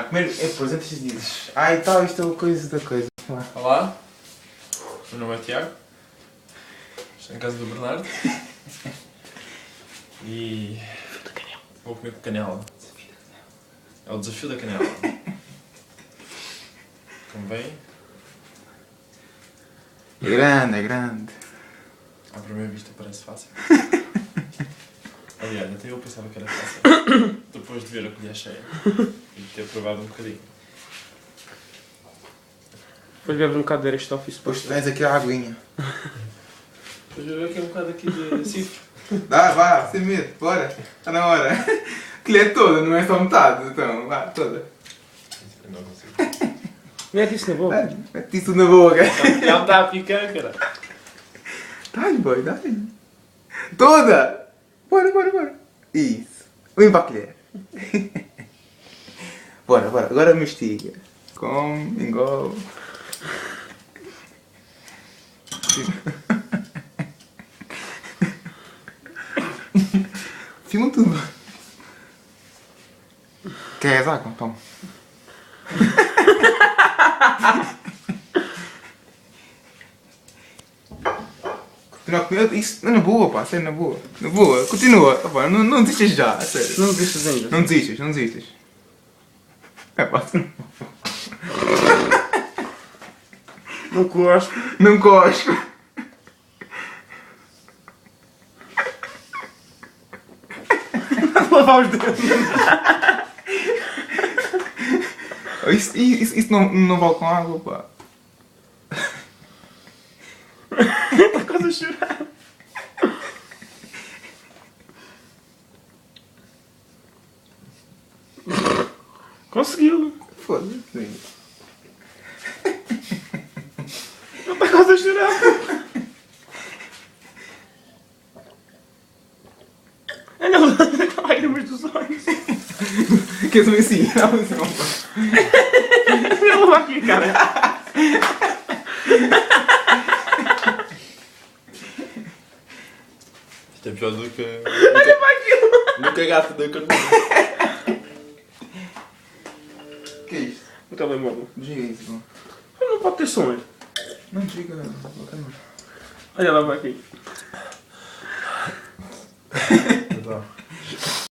Primeiro apresentas e dizes, ai tal, isto é uma coisa da coisa. Olá, meu nome é Tiago, estou em casa do Bernardo e vou comer com canela. É o desafio da canela. Como bem, É grande, é grande. à primeira vista parece fácil. Aliás, até eu pensava que era fácil, depois de ver a colher cheia e de ter provado um bocadinho. Depois bebes um bocado de Aristófanes. Depois tens aqui a aguinha. Depois eu aqui um bocado aqui de cifre. Dá, vá, sem medo, bora. Está na hora. Colher toda, não é só metade, então, vá, toda. Eu não consigo. Mete isso na boca. Mete isso na boca. Já está a picar, cara. Dá-lhe, boy, dá-lhe. Toda! Bora, bora, bora. Isso. Limpa a colher. Bora, bora. Agora mastiga. Come, engole. Filma tudo. Queres água? Toma. Continua a comer isso na boa, pá, sério, na boa. Na boa, continua. Pá, não desistas já, sério. Não desistas ainda. Não desistas, não desistas. É pá, Não cospe. não cosco. Lavar os dedos. Isso não vale com água, pá. Está quase a chorar. Conseguiu. Foda-se. Ele está quase a chorar. Olha lá, lágrimas dos olhos. Queres ver assim? Não, assim não posso. Ele vai aqui, cara. Isto é pior do que... Olha para aquilo. do que a gata da carne. O que é isto? O telemóvel. Desliga isso, pô. Mas não pode ter sons. Não desliga, não. Olha lá para aqui. Então.